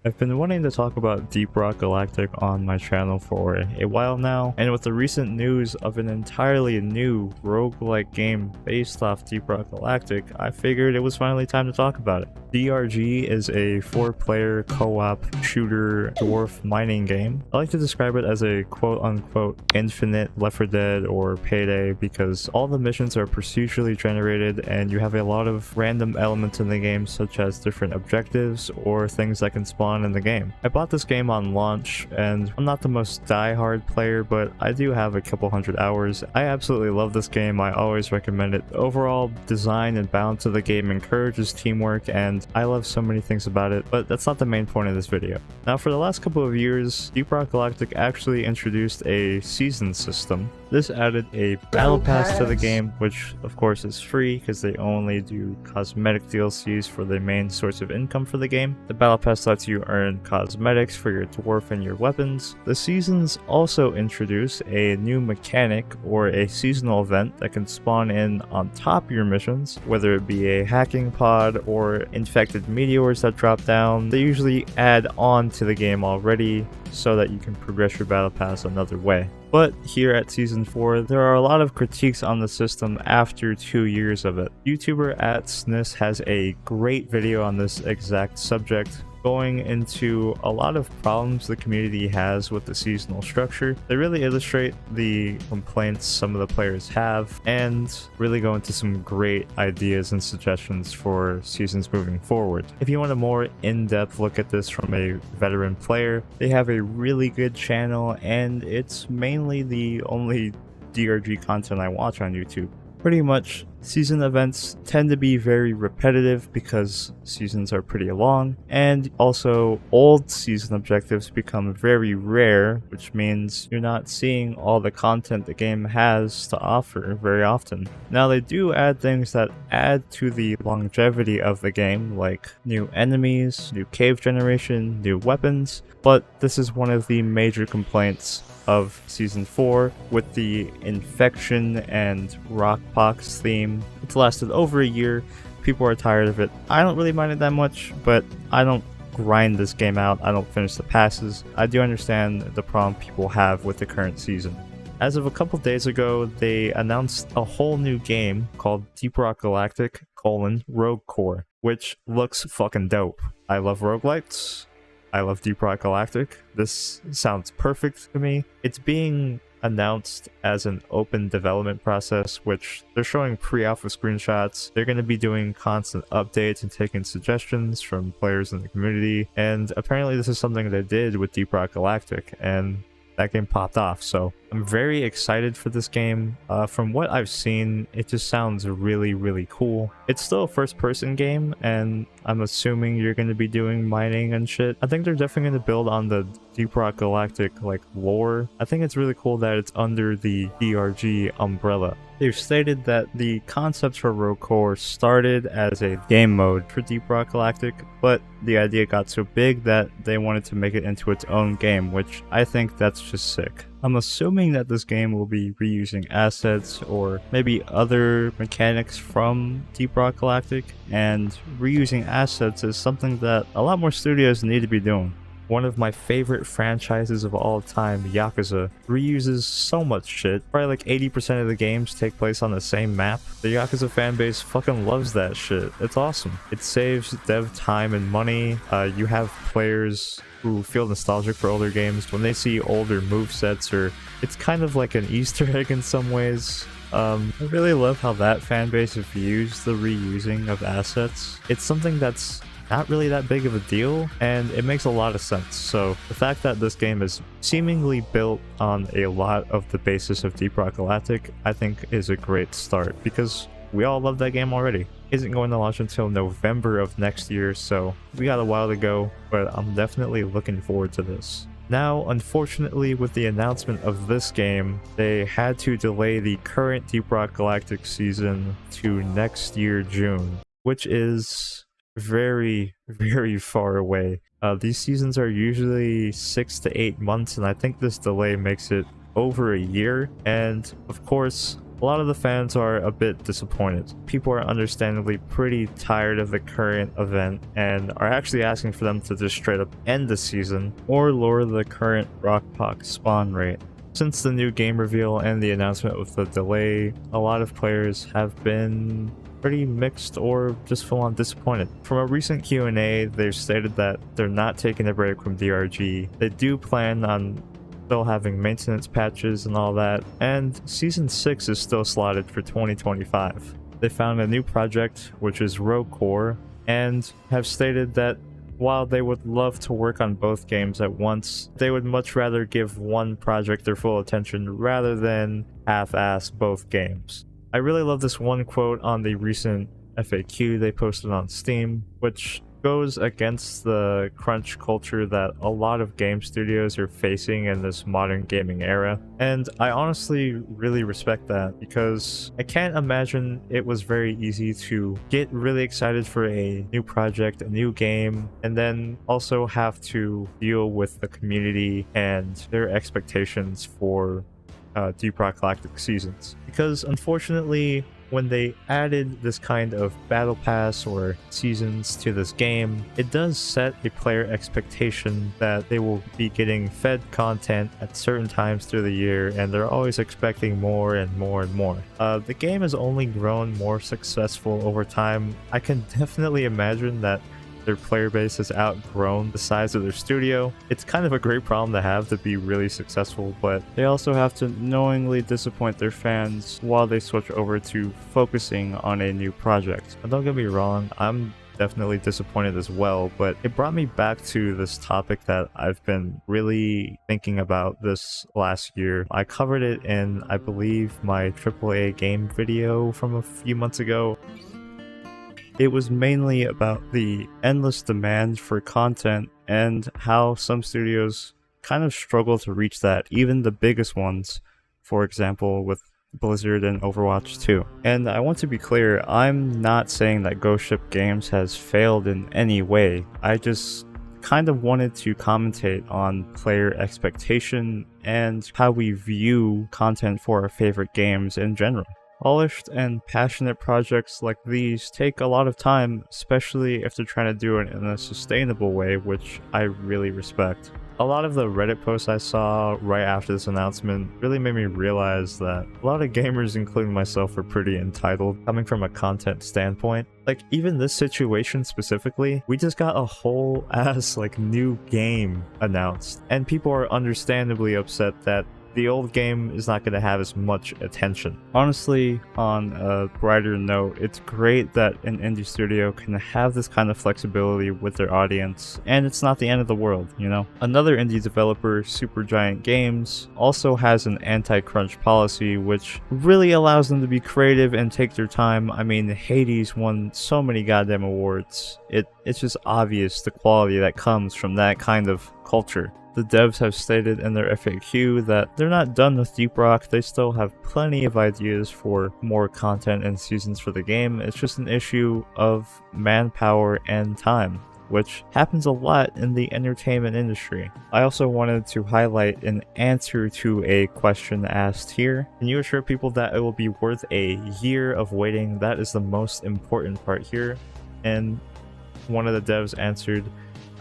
I've been wanting to talk about Deep Rock Galactic on my channel for a while now, and with the recent news of an entirely new roguelike game based off Deep Rock Galactic, I figured it was finally time to talk about it. DRG is a 4-player co-op shooter dwarf mining game. I like to describe it as a quote-unquote infinite Left 4 Dead or Payday because all the missions are procedurally generated and you have a lot of random elements in the game such as different objectives or things that can spawn in the game. I bought this game on launch and I'm not the most die-hard player, but I do have a couple hundred hours. I absolutely love this game. I always recommend it. The overall design and balance of the game encourages teamwork and I love so many things about it, but that's not the main point of this video. Now, for the last couple of years, Deep Rock Galactic actually introduced a season system. This added a battle pass to the game, which of course is free because they only do cosmetic DLCs for the main source of income for the game. The battle pass lets you earn cosmetics for your dwarf and your weapons. The seasons also introduce a new mechanic or a seasonal event that can spawn in on top of your missions, whether it be a hacking pod or infected meteors that drop down. They usually add on to the game already so that you can progress your battle pass another way. But here at Season 4, there are a lot of critiques on the system after 2 years of it. YouTuber @snis has a great video on this exact subject, going into a lot of problems the community has with the seasonal structure. They really illustrate the complaints some of the players have and really go into some great ideas and suggestions for seasons moving forward. If you want a more in-depth look at this from a veteran player, they have a really good channel and it's mainly the only DRG content I watch on YouTube. Pretty much, season events tend to be very repetitive because seasons are pretty long, and also old season objectives become very rare, which means you're not seeing all the content the game has to offer very often. Now, they do add things that add to the longevity of the game, like new enemies, new cave generation, new weapons, but this is one of the major complaints of Season 4 with the infection and rockpox theme. It's lasted over a year. People are tired of it. I don't really mind it that much, but I don't grind this game out. I don't finish the passes. I do understand the problem people have with the current season. As of a couple days ago, they announced a whole new game called Deep Rock Galactic: Rogue Core, which looks fucking dope. I love roguelites. I love Deep Rock Galactic. This sounds perfect to me. It's being announced as an open development process, which they're showing pre-alpha screenshots. They're going to be doing constant updates and taking suggestions from players in the community. And apparently this is something they did with Deep Rock Galactic, and that game popped off. So I'm very excited for this game. From what I've seen, it just sounds really, really cool. It's still a first-person game, and I'm assuming you're going to be doing mining and shit. I think they're definitely going to build on the Deep Rock Galactic lore. I think it's really cool that it's under the DRG umbrella. They've stated that the concepts for Rogue Core started as a game mode for Deep Rock Galactic, but the idea got so big that they wanted to make it into its own game, which I think that's just sick. I'm assuming that this game will be reusing assets or maybe other mechanics from Deep Rock Galactic, and reusing assets is something that a lot more studios need to be doing. One of my favorite franchises of all time, Yakuza, reuses so much shit. Probably like 80% of the games take place on the same map. The Yakuza fanbase fucking loves that shit. It's awesome. It saves dev time and money. You have players who feel nostalgic for older games when they see older movesets, or it's kind of like an Easter egg in some ways. I really love how that fanbase views the reusing of assets. It's something that's not really that big of a deal, and it makes a lot of sense. So the fact that this game is seemingly built on a lot of the basis of Deep Rock Galactic, I think is a great start, because we all love that game already. It isn't going to launch until November of next year, so we got a while to go, but I'm definitely looking forward to this. Now, unfortunately, with the announcement of this game, they had to delay the current Deep Rock Galactic season to next year, June, which is very, very far away. These seasons are usually 6 to 8 months, and I think this delay makes it over a year. And of course, A lot of the fans are a bit disappointed. People are understandably pretty tired of the current event and are actually asking for them to just straight up end the season or lower the current Rockpox spawn rate. Since the new game reveal and the announcement with the delay, a lot of players have been pretty mixed or just full on disappointed. From a recent Q&A, they've stated that they're not taking a break from DRG. They do plan on still having maintenance patches and all that, and Season 6 is still slotted for 2025. They found a new project, which is Rogue Core, and have stated that while they would love to work on both games at once, they would much rather give one project their full attention rather than half-ass both games. I really love this one quote on the recent FAQ they posted on Steam, which goes against the crunch culture that a lot of game studios are facing in this modern gaming era. And I honestly really respect that, because I can't imagine it was very easy to get really excited for a new project, a new game, and then also have to deal with the community and their expectations for Deep Rock Galactic seasons. Because unfortunately, when they added this kind of battle pass or seasons to this game, it does set a player expectation that they will be getting fed content at certain times through the year, and they're always expecting more and more and more. The game has only grown more successful over time. I can definitely imagine that their player base has outgrown the size of their studio. It's kind of a great problem to have, to be really successful, but they also have to knowingly disappoint their fans while they switch over to focusing on a new project. And don't get me wrong, I'm definitely disappointed as well, but it brought me back to this topic that I've been really thinking about this last year. I covered it in, I believe, my AAA game video from a few months ago. It was mainly about the endless demand for content and how some studios kind of struggle to reach that, even the biggest ones, for example with Blizzard and Overwatch 2. And I want to be clear, I'm not saying that Ghost Ship Games has failed in any way. I just kind of wanted to commentate on player expectation and how we view content for our favorite games in general. Polished and passionate projects like these take a lot of time, especially if they're trying to do it in a sustainable way, which I really respect. A lot of the Reddit posts I saw right after this announcement really made me realize that a lot of gamers, including myself, are pretty entitled coming from a content standpoint. Like, even this situation specifically, we just got a whole ass new game announced, and people are understandably upset that the old game is not going to have as much attention. Honestly, on a brighter note, it's great that an indie studio can have this kind of flexibility with their audience, and it's not the end of the world, you know? Another indie developer, Supergiant Games, also has an anti-crunch policy which really allows them to be creative and take their time. I mean, Hades won so many goddamn awards. It's just obvious the quality that comes from that kind of culture. The devs have stated in their FAQ that they're not done with Deep Rock. They still have plenty of ideas for more content and seasons for the game. It's just an issue of manpower and time, which happens a lot in the entertainment industry. I also wanted to highlight an answer to a question asked here. Can you assure people that it will be worth a year of waiting? That is the most important part here. And one of the devs answered,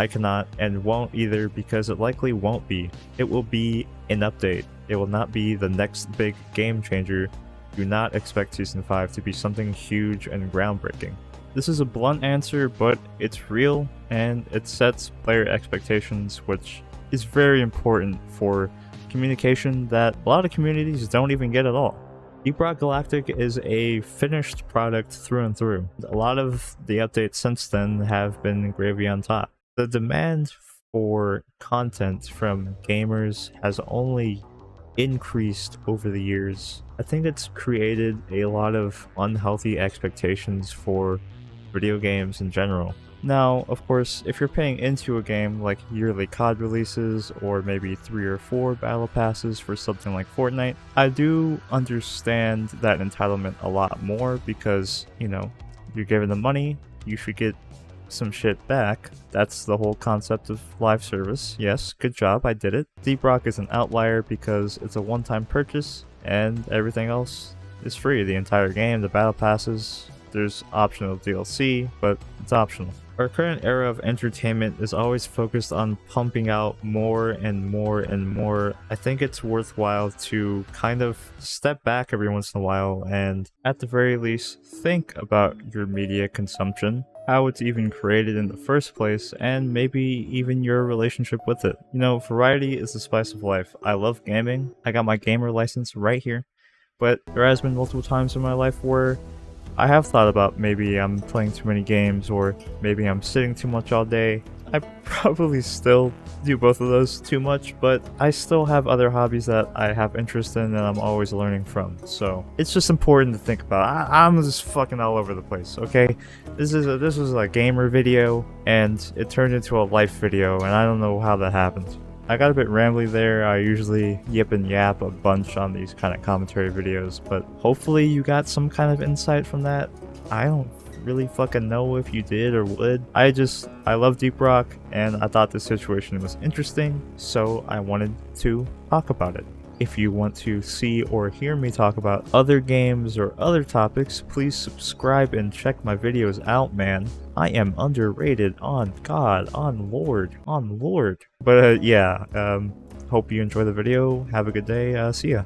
I cannot and won't either, because it likely won't be. It will be an update. It will not be the next big game changer. Do not expect Season 5 to be something huge and groundbreaking. This is a blunt answer, but it's real, and it sets player expectations, which is very important for communication that a lot of communities don't even get at all. Deep Rock Galactic is a finished product through and through. A lot of the updates since then have been gravy on top. The demand for content from gamers has only increased over the years. I think it's created a lot of unhealthy expectations for video games in general. Now, of course, if you're paying into a game like yearly COD releases or maybe 3 or 4 battle passes for something like Fortnite, I do understand that entitlement a lot more because, you know, you're given the money, you should get some shit back. That's the whole concept of live service. Yes, good job, I did it. Deep Rock is an outlier because it's a one-time purchase and everything else is free. The entire game, the battle passes, there's optional DLC, but it's optional. Our current era of entertainment is always focused on pumping out more and more and more. I think it's worthwhile to kind of step back every once in a while and, at the very least, think about your media consumption, how it's even created in the first place, and maybe even your relationship with it. You know, variety is the spice of life. I love gaming. I got my gamer license right here, but there has been multiple times in my life where I have thought about maybe I'm playing too many games, or maybe I'm sitting too much all day. I probably still do both of those too much, but I still have other hobbies that I have interest in and I'm always learning from. So it's just important to think about. I'm just fucking all over the place, okay? This was a gamer video and it turned into a life video, and I don't know how that happened. I got a bit rambly there. I usually yip and yap a bunch on these kind of commentary videos, but hopefully you got some kind of insight from that. I don't really fucking know if you did or would. I love Deep Rock, and I thought this situation was interesting, so I wanted to talk about it. If you want to see or hear me talk about other games or other topics, please subscribe and check my videos out, man. I am underrated on God, on Lord. But yeah, hope you enjoy the video. Have a good day. See ya.